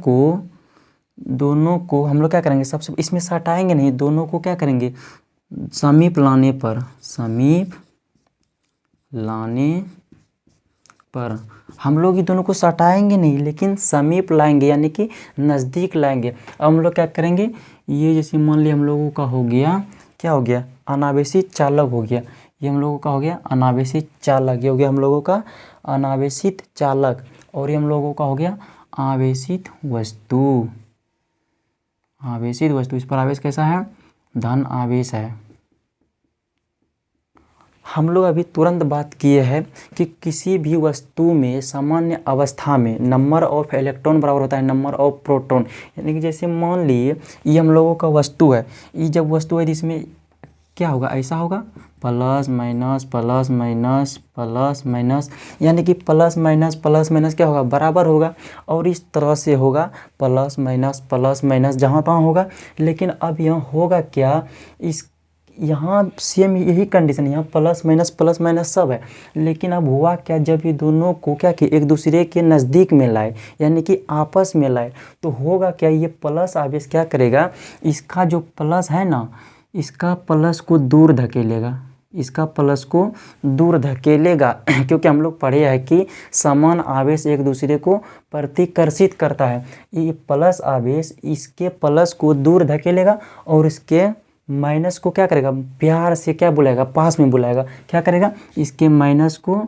को हम लोग क्या करेंगे? सबसे इसमें सटाएंगे नहीं, दोनों को क्या करेंगे? समीप लाने पर हम लोग ये दोनों को सटाएंगे नहीं, लेकिन समीप लाएंगे यानी कि नज़दीक लाएंगे। अब हम लोग क्या करेंगे? ये जैसे मान लिया हम लोगों का हो गया, क्या हो गया? अनावेशित चालक हो गया। ये हम लोगों का हो गया अनावेशित चालक। ये हो गया हम लोगों का अनावेशित चालक। और ये हम लोगों का हो गया आवेशित वस्तु। इस पर आवेश कैसा है? धन आवेश है। हम लोग अभी तुरंत बात किए हैं कि किसी भी वस्तु में सामान्य अवस्था में नंबर ऑफ इलेक्ट्रॉन बराबर होता है नंबर ऑफ प्रोटॉन। यानी कि जैसे मान लिए ये हम लोगों का वस्तु है, ये जब वस्तु है इसमें क्या होगा? ऐसा होगा plus minus plus minus plus minus, यानी कि प्लस माइनस क्या होगा? बराबर होगा। और इस तरह से होगा प्लस माइनस जहाँ तहाँ होगा। लेकिन अब यहाँ होगा क्या? यहाँ सेम यही कंडीशन, यहाँ प्लस माइनस सब है। लेकिन अब हुआ क्या? जब ये दोनों को क्या कि एक दूसरे के नज़दीक में लाए यानी कि आपस में लाए तो होगा क्या? ये प्लस आवेश क्या करेगा? इसका जो प्लस है ना, इसका प्लस को दूर धकेलेगा। इसका प्लस को दूर धकेलेगा क्योंकि हम लोग पढ़े हैं कि समान आवेश एक दूसरे को प्रतिकर्षित करता है। ये प्लस आवेश इसके प्लस को दूर धकेलेगा और इसके माइनस को क्या करेगा, प्यार से क्या बुलाएगा, पास में बुलाएगा। क्या करेगा, इसके माइनस को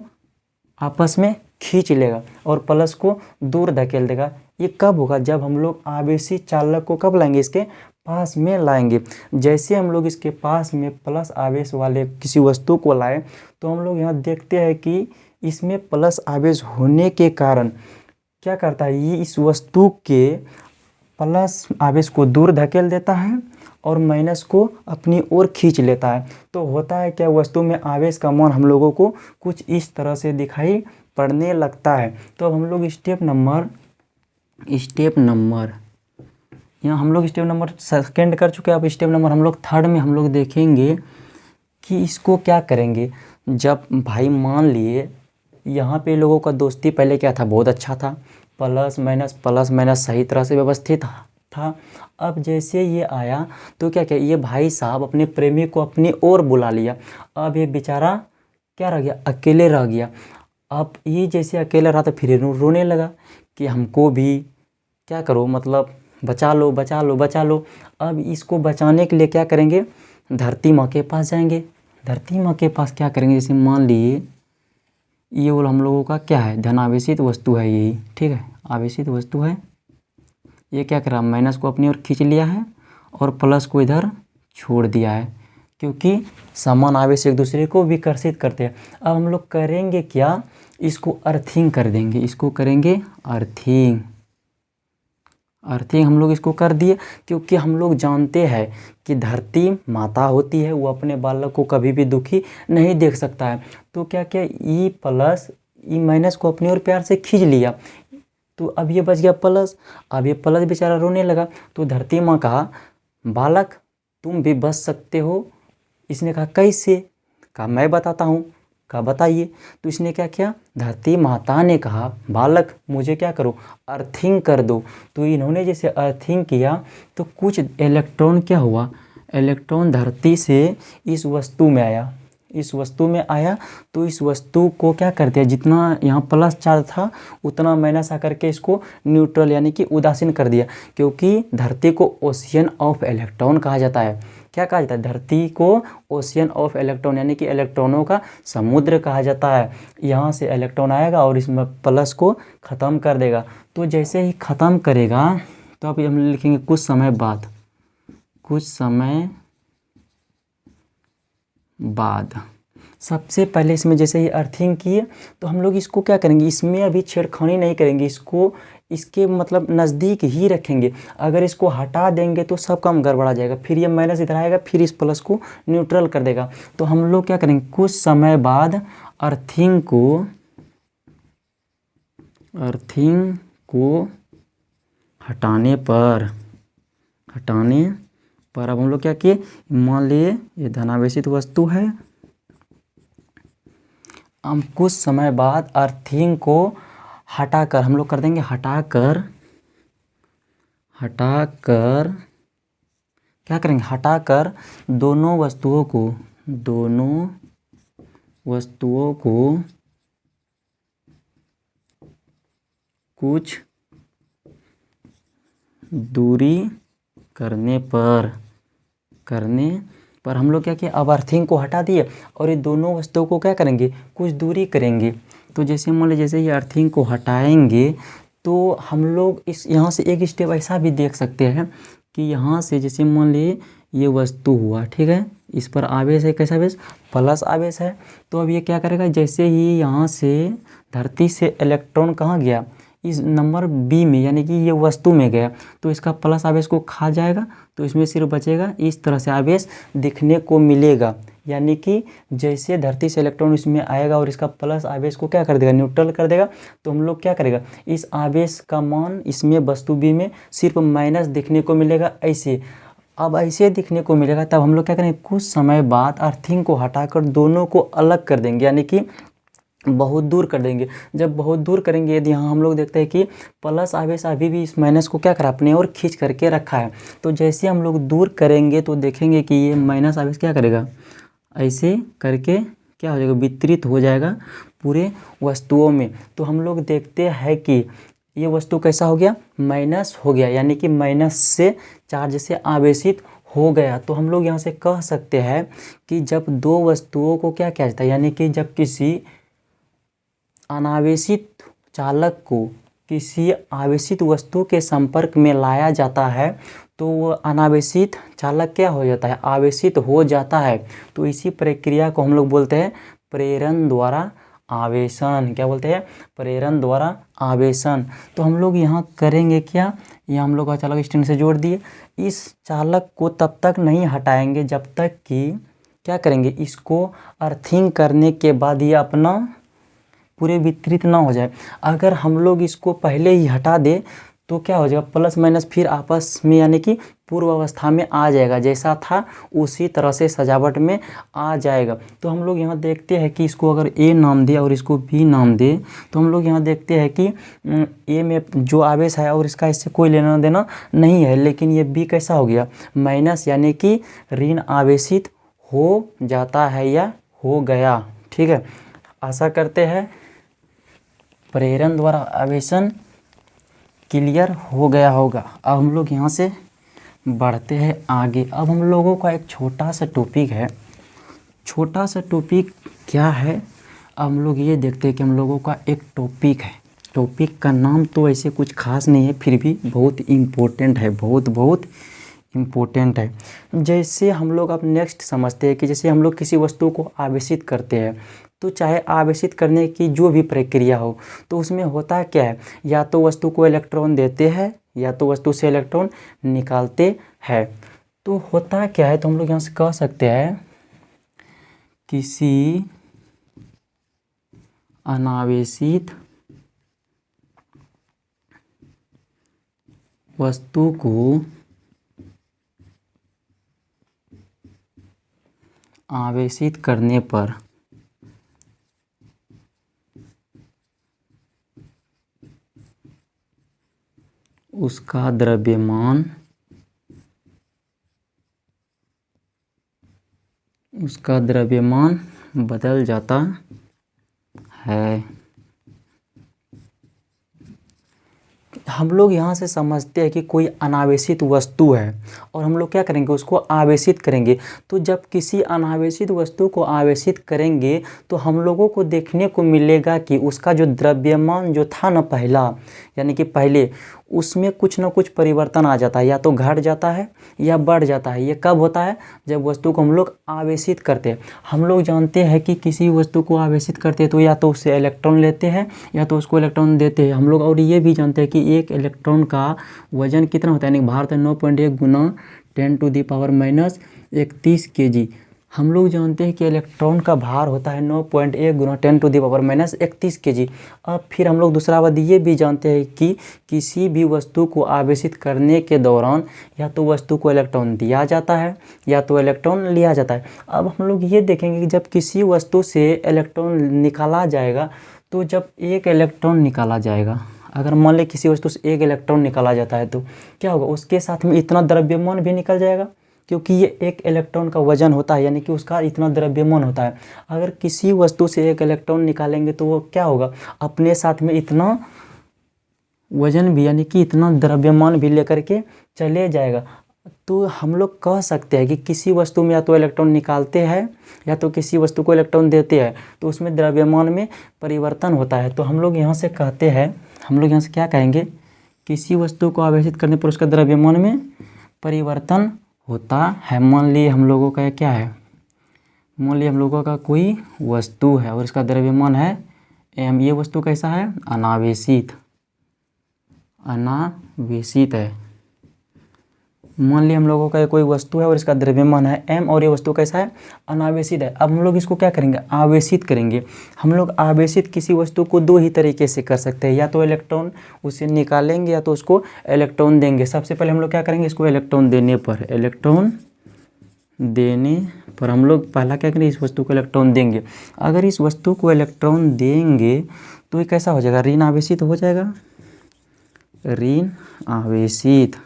आपस में खींच लेगा और प्लस को दूर धकेल देगा। ये कब होगा, जब हम लोग आवेशी चालक को कब लाएंगे, इसके पास में लाएंगे। जैसे हम लोग इसके पास में प्लस आवेश वाले किसी वस्तु को लाए तो हम लोग यहाँ देखते हैं कि इसमें प्लस आवेश होने के कारण क्या करता है, ये इस वस्तु के प्लस आवेश को दूर धकेल देता है और माइनस को अपनी ओर खींच लेता है। तो होता है क्या, वस्तु में आवेश का मान हम लोगों को कुछ इस तरह से दिखाई पड़ने लगता है। तो हम लोग स्टेप नंबर यहाँ हम लोग स्टेप नंबर सेकंड कर चुके हैं। अब स्टेप नंबर हम लोग थर्ड में हम लोग देखेंगे कि इसको क्या करेंगे। जब भाई मान लिए यहाँ पे लोगों का दोस्ती पहले क्या था, बहुत अच्छा था, प्लस माइनस सही तरह से व्यवस्थित था। अब जैसे ये आया तो क्या क्या, ये भाई साहब अपने प्रेमी को अपनी ओर बुला लिया। अब ये बेचारा क्या रह गया, अकेले रह गया। अब ये जैसे अकेला रहा तो फिर रोने लगा कि हमको भी क्या करो, मतलब बचा लो बचा लो बचा लो। अब इसको बचाने के लिए क्या करेंगे, धरती माँ के पास जाएंगे। धरती माँ के पास क्या करेंगे, जैसे मान लिए ये वो हम लोगों का क्या है, धनावेशित वस्तु है यही, ठीक है, आवेशित वस्तु है। ये क्या करा, माइनस को अपनी ओर खींच लिया है और प्लस को इधर छोड़ दिया है, क्योंकि समान आवेश एक दूसरे को विकर्षित करते हैं। अब हम लोग करेंगे क्या, इसको अर्थिंग कर देंगे, इसको करेंगे अर्थिंग हम लोग इसको कर दिए। क्योंकि हम लोग जानते हैं कि धरती माता होती है, वो अपने बालक को कभी भी दुखी नहीं देख सकता है। तो क्या क्या, ई प्लस ई माइनस को अपनी ओर प्यार से खींच लिया, तो अब ये बच गया प्लस। अब ये प्लस बेचारा रोने लगा तो धरती माँ कहा, बालक तुम भी बच सकते हो। इसने कहा कैसे, कहा मैं बताता हूँ। कहा बताइए। तो इसने क्या किया, धरती माता ने कहा, बालक मुझे क्या करो, अर्थिंग कर दो। तो इन्होंने जैसे अर्थिंग किया तो कुछ इलेक्ट्रॉन क्या हुआ, इलेक्ट्रॉन धरती से इस वस्तु में आया, तो इस वस्तु को क्या कर दिया, जितना यहाँ प्लस चार्ज था उतना माइनस आकर के इसको न्यूट्रल यानी कि उदासीन कर दिया। क्योंकि धरती को ओशियन ऑफ इलेक्ट्रॉन कहा जाता है। क्या कहा जाता है, धरती को ओशियन ऑफ इलेक्ट्रॉन यानी कि इलेक्ट्रॉनों का समुद्र कहा जाता है। यहाँ से इलेक्ट्रॉन आएगा और इसमें प्लस को ख़त्म कर देगा। तो जैसे ही ख़त्म करेगा तो अब हम लिखेंगे कुछ समय बाद। सबसे पहले इसमें जैसे ही अर्थिंग किए तो हम लोग इसको क्या करेंगे, इसमें अभी छेड़खानी नहीं करेंगे, इसको इसके मतलब नज़दीक ही रखेंगे। अगर इसको हटा देंगे तो सब काम गड़बड़ा जाएगा, फिर ये माइनस इधर आएगा, फिर इस प्लस को न्यूट्रल कर देगा। तो हम लोग क्या करेंगे, कुछ समय बाद अर्थिंग को हटाने पर अब हम लोग क्या किए, मान लिए ये धनावेशित वस्तु है। हम कुछ समय बाद अर्थिंग को हटाकर हम लोग कर देंगे, हटाकर क्या करेंगे, हटाकर दोनों वस्तुओं को कुछ दूरी करने पर हम लोग क्या किया, अब अर्थिंग को हटा दिए और ये दोनों वस्तुओं को क्या करेंगे, कुछ दूरी करेंगे। तो जैसे मान लीजिए जैसे ये अर्थिंग को हटाएंगे तो हम लोग इस यहाँ से एक स्टेप ऐसा भी देख सकते हैं कि यहाँ से जैसे मान लीजिए ये वस्तु हुआ, ठीक है, इस पर आवेश है, कैसा आवेश, प्लस आवेश है। तो अब ये क्या करेगा, जैसे ही यहाँ से धरती से इलेक्ट्रॉन कहाँ गया, इस नंबर बी में यानी कि ये वस्तु में गया, तो इसका प्लस आवेश को खा जाएगा, तो इसमें सिर्फ बचेगा इस तरह से आवेश दिखने को मिलेगा। यानी कि जैसे धरती से इलेक्ट्रॉन इसमें आएगा और इसका प्लस आवेश को क्या कर देगा, न्यूट्रल कर देगा। तो हम लोग क्या करेगा, इस आवेश का मान इसमें वस्तु बी में सिर्फ माइनस दिखने को मिलेगा ऐसे। अब ऐसे दिखने को मिलेगा तब हम लोग क्या करेंगे, कुछ समय बाद अर्थिंग को हटाकर दोनों को अलग कर देंगे, यानी कि बहुत दूर कर देंगे। जब बहुत दूर करेंगे, यदि यहाँ हम लोग देखते हैं कि प्लस आवेश अभी भी इस माइनस को क्या करा, अपने और खींच करके रखा है। तो जैसे हम लोग दूर करेंगे तो देखेंगे कि ये माइनस आवेश क्या करेगा, ऐसे करके क्या हो जाएगा, वितरित हो जाएगा पूरे वस्तुओं में। तो हम लोग देखते हैं कि ये वस्तु कैसा हो गया, माइनस हो गया, यानी कि माइनस से चार्ज से आवेशित हो गया। तो हम लोग यहाँ से कह सकते हैं कि जब दो वस्तुओं को क्या किया जाता है, यानी कि जब किसी अनावेशित चालक को किसी आवेशित वस्तु के संपर्क में लाया जाता है तो वो अनावेशित चालक क्या हो जाता है, आवेशित हो जाता है। तो इसी प्रक्रिया को हम लोग बोलते हैं प्रेरण द्वारा आवेशन। क्या बोलते हैं, प्रेरण द्वारा आवेशन। तो हम लोग यहाँ करेंगे क्या, ये हम लोग चालक स्टैंड से जोड़ दिए। इस चालक को तब तक नहीं हटाएंगे जब तक कि क्या करेंगे, इसको अर्थिंग करने के बाद ये अपना पूरे वितरित ना हो जाए। अगर हम लोग इसको पहले ही हटा दे तो क्या हो जाएगा, प्लस माइनस फिर आपस में यानी कि पूर्व अवस्था में आ जाएगा, जैसा था उसी तरह से सजावट में आ जाएगा। तो हम लोग यहाँ देखते हैं कि इसको अगर ए नाम दे और इसको बी नाम दे तो हम लोग यहाँ देखते हैं कि ए में जो आवेश है और इसका इससे कोई लेना देना नहीं है, लेकिन ये बी कैसा हो गया, माइनस, यानी कि ऋण आवेशित हो जाता है या हो गया। ठीक है, आशा करते हैं प्रेरण द्वारा आवेशन क्लियर हो गया होगा। अब हम लोग यहाँ से बढ़ते हैं आगे। अब हम लोगों का एक छोटा सा टॉपिक है। छोटा सा टॉपिक क्या है, अब हम लोग ये देखते हैं कि हम लोगों का एक टॉपिक है। टॉपिक का नाम तो ऐसे कुछ खास नहीं है, फिर भी बहुत इम्पोर्टेंट है, बहुत इम्पोर्टेंट है। जैसे हम लोग अब नेक्स्ट समझते हैं कि जैसे हम लोग किसी वस्तु को आवेशित करते हैं तो चाहे आवेशित करने की जो भी प्रक्रिया हो तो उसमें होता क्या है, या तो वस्तु को इलेक्ट्रॉन देते हैं या तो वस्तु से इलेक्ट्रॉन निकालते हैं। तो होता क्या है, तो हम लोग यहाँ से कह सकते हैं किसी अनावेशित वस्तु को आवेशित करने पर उसका द्रव्यमान बदल जाता है। हम लोग यहाँ से समझते हैं कि कोई अनावेशित वस्तु है और हम लोग क्या करेंगे, उसको आवेशित करेंगे। तो जब किसी अनावेशित वस्तु को आवेशित करेंगे तो हम लोगों को देखने को मिलेगा कि उसका जो द्रव्यमान जो था ना पहला, यानी कि पहले उसमें कुछ ना कुछ परिवर्तन आ जाता है, या तो घट जाता है या बढ़ जाता है। ये कब होता है, जब वस्तु को हम लोग आवेशित करते हैं। हम लोग जानते हैं कि किसी वस्तु को आवेशित करते हैं तो या तो उससे इलेक्ट्रॉन लेते हैं या तो उसको इलेक्ट्रॉन देते हैं हम लोग। और ये भी जानते हैं कि एक इलेक्ट्रॉन का वजन कितना होता है, यानी भार है 9.1 गुना 10⁻31 kg। हम लोग जानते हैं कि इलेक्ट्रॉन का भार होता है 9.1 गुना 10⁻31 kg। अब फिर हम लोग दूसरा बात ये भी जानते हैं कि किसी भी वस्तु को आवेशित करने के दौरान या तो वस्तु को इलेक्ट्रॉन दिया जाता है या तो इलेक्ट्रॉन लिया जाता है। अब हम लोग ये देखेंगे कि जब किसी वस्तु से इलेक्ट्रॉन निकाला जाएगा तो जब एक इलेक्ट्रॉन निकाला जाएगा, अगर मान लें किसी वस्तु से एक इलेक्ट्रॉन निकाला जाता है तो क्या होगा, उसके साथ में इतना द्रव्यमान भी निकल जाएगा, क्योंकि ये एक इलेक्ट्रॉन का वजन होता है, यानी कि उसका इतना द्रव्यमान होता है। अगर किसी वस्तु से एक इलेक्ट्रॉन निकालेंगे तो वो क्या होगा, अपने साथ में इतना वजन भी यानी कि इतना द्रव्यमान भी लेकर के चले जाएगा। तो हम लोग कह सकते हैं कि किसी वस्तु में या तो इलेक्ट्रॉन निकालते हैं या तो किसी वस्तु को इलेक्ट्रॉन देते हैं तो उसमें द्रव्यमान में परिवर्तन होता है। तो हम लोग यहाँ से कहते हैं, हम लोग यहाँ से क्या कहेंगे, किसी वस्तु को आवेशित करने पर उसका द्रव्यमान में परिवर्तन होता है। मान लिए हम लोगों का क्या है, मान लिए हम लोगों का कोई वस्तु है और इसका द्रव्यमान है m। ये वस्तु कैसा है, अनावेशित है। मान लिया हम लोगों का कोई वस्तु है और इसका द्रव्यमान है m और ये वस्तु कैसा है, अनावेशित है। अब हम लोग इसको क्या करेंगे, आवेशित करेंगे। हम लोग आवेशित किसी वस्तु को दो ही तरीके से कर सकते हैं, या तो इलेक्ट्रॉन उसे निकालेंगे या तो उसको इलेक्ट्रॉन देंगे। सबसे पहले हम लोग क्या करेंगे, इसको इलेक्ट्रॉन देने पर हम लोग पहला क्या करेंगे, इस वस्तु को इलेक्ट्रॉन देंगे। अगर इस वस्तु को इलेक्ट्रॉन देंगे तो ये कैसा हो जाएगा, ऋण आवेशित हो जाएगा, ऋण आवेशित।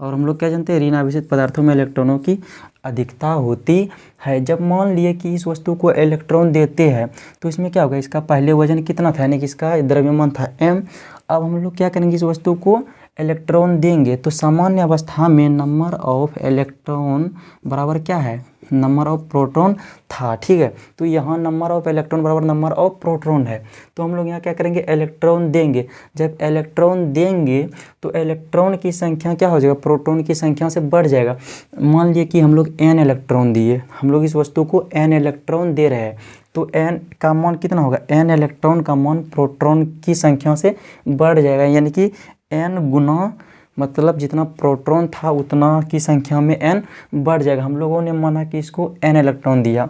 और हम लोग क्या जानते हैं, ऋण आवेशित पदार्थों में इलेक्ट्रॉनों की अधिकता होती है। जब मान लिए कि इस वस्तु को इलेक्ट्रॉन देते हैं तो इसमें क्या होगा, इसका पहले वजन कितना था, यानी कि इसका द्रव्यमान था m। अब हम लोग क्या करेंगे, इस वस्तु को इलेक्ट्रॉन देंगे तो सामान्य अवस्था में नंबर ऑफ इलेक्ट्रॉन बराबर क्या है, नंबर ऑफ प्रोटॉन था। ठीक है, तो यहाँ नंबर ऑफ इलेक्ट्रॉन बराबर नंबर ऑफ प्रोटॉन है। तो हम लोग यहाँ क्या करेंगे, इलेक्ट्रॉन देंगे। जब इलेक्ट्रॉन देंगे तो इलेक्ट्रॉन की संख्या क्या हो जाएगा, प्रोटॉन की संख्या से बढ़ जाएगा। मान लिए कि हम लोग n इलेक्ट्रॉन दिए, हम लोग इस वस्तु को n इलेक्ट्रॉन दे रहे हैं तो n का मान कितना होगा, n इलेक्ट्रॉन का मान प्रोटॉन की संख्या से बढ़ जाएगा, यानी कि n गुना, मतलब जितना प्रोटॉन था उतना की संख्या में n बढ़ जाएगा। हम लोगों ने माना कि इसको n इलेक्ट्रॉन दिया,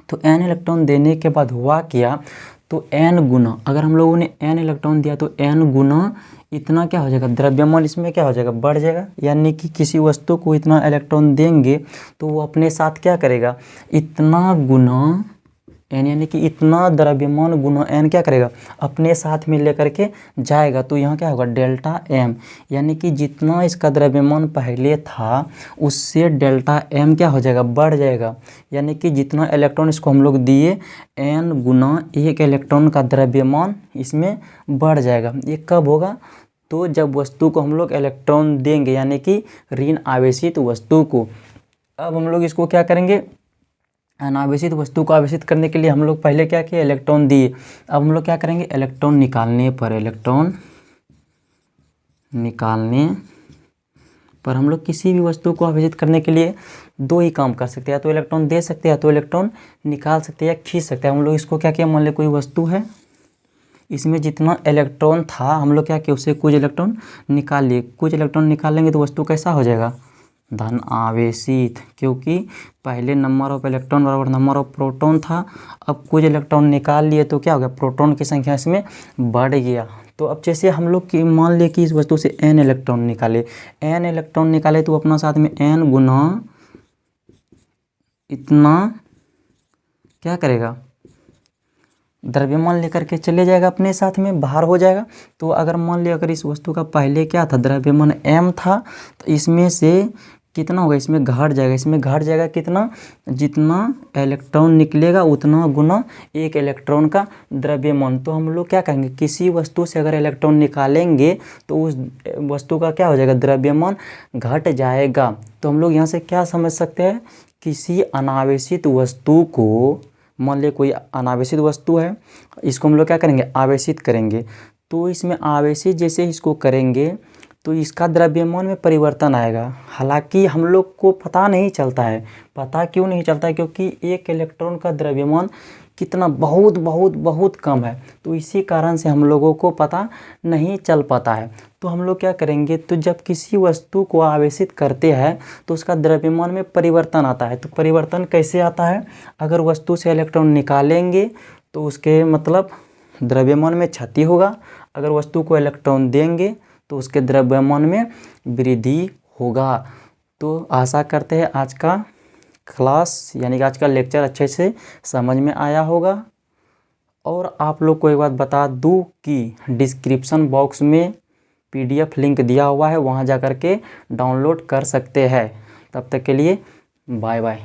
तो n इलेक्ट्रॉन देने के बाद हुआ क्या, तो n गुना, अगर हम लोगों ने n इलेक्ट्रॉन दिया तो n गुना इतना क्या हो जाएगा, द्रव्यमान इसमें क्या हो जाएगा, बढ़ जाएगा। यानी कि किसी वस्तु को इतना इलेक्ट्रॉन देंगे तो वो अपने साथ क्या करेगा, इतना गुना n, यानी कि इतना द्रव्यमान गुना n क्या करेगा, अपने साथ में लेकर के जाएगा। तो यहाँ क्या होगा, डेल्टा m, यानी कि जितना इसका द्रव्यमान पहले था उससे डेल्टा m क्या हो जाएगा, बढ़ जाएगा। यानी कि जितना इलेक्ट्रॉन इसको हम लोग दिए n गुना एक इलेक्ट्रॉन का द्रव्यमान इसमें बढ़ जाएगा। ये कब होगा, तो जब वस्तु को हम लोग इलेक्ट्रॉन देंगे, यानी कि ऋण आवेशित वस्तु को। अब हम लोग इसको क्या करेंगे, अनावेशित वस्तु को आवेशित करने के लिए हम लोग पहले क्या किए, इलेक्ट्रॉन दिए। अब हम लोग क्या करेंगे, इलेक्ट्रॉन निकालने पर हम लोग किसी भी वस्तु को आवेशित करने के लिए दो ही काम कर सकते हैं, या तो इलेक्ट्रॉन दे सकते हैं या तो इलेक्ट्रॉन निकाल सकते हैं या खींच सकते हैं। हम लोग इसको क्या किया, मान लीजिए कोई वस्तु है, इसमें जितना इलेक्ट्रॉन था हम लोग क्या किए, उससे कुछ इलेक्ट्रॉन निकाल लिए। कुछ इलेक्ट्रॉन निकाल लेंगे तो वस्तु कैसा हो जाएगा, धन आवेशित, क्योंकि पहले नंबर ऑफ इलेक्ट्रॉन बराबर नंबर ऑफ प्रोटॉन था। अब कुछ इलेक्ट्रॉन निकाल लिए तो क्या हो गया, प्रोटॉन की संख्या इसमें बढ़ गया। तो अब जैसे हम लोग की मान लिए कि इस वस्तु से n इलेक्ट्रॉन निकाले तो अपना साथ में n गुना इतना क्या करेगा, द्रव्यमान लेकर के चले जाएगा, अपने साथ में बाहर हो जाएगा। तो अगर मान लिया, अगर इस वस्तु का पहले क्या था, द्रव्यमान m था, तो इसमें से कितना होगा, इसमें घट जाएगा कितना, जितना इलेक्ट्रॉन निकलेगा उतना गुना एक इलेक्ट्रॉन का द्रव्यमान। तो हम लोग क्या कहेंगे, किसी वस्तु से अगर इलेक्ट्रॉन निकालेंगे तो उस वस्तु का क्या हो जाएगा, द्रव्यमान घट जाएगा। तो हम लोग यहाँ से क्या समझ सकते हैं, किसी अनावेशित वस्तु को, मान लीजिए कोई अनावेशित वस्तु है, इसको हम लोग क्या करेंगे, आवेशित करेंगे। तो इसमें आवेशित जैसे इसको करेंगे तो इसका द्रव्यमान में परिवर्तन आएगा। हालांकि हम लोग को पता नहीं चलता है, पता क्यों नहीं चलता है, क्योंकि एक इलेक्ट्रॉन का द्रव्यमान कितना बहुत बहुत बहुत कम है, तो इसी कारण से हम लोगों को पता नहीं चल पाता है। तो हम लोग क्या करेंगे, तो जब किसी वस्तु को आवेशित करते हैं तो उसका द्रव्यमान में परिवर्तन आता है। तो परिवर्तन कैसे आता है, अगर वस्तु से इलेक्ट्रॉन निकालेंगे तो उसके मतलब द्रव्यमान में क्षति होगा, अगर वस्तु को इलेक्ट्रॉन देंगे तो उसके द्रव्यमान में वृद्धि होगा। तो आशा करते हैं आज का क्लास यानी कि आज का लेक्चर अच्छे से समझ में आया होगा। और आप लोग को एक बात बता दूं कि डिस्क्रिप्शन बॉक्स में PDF लिंक दिया हुआ है, वहां जा कर के डाउनलोड कर सकते हैं। तब तक के लिए बाय बाय।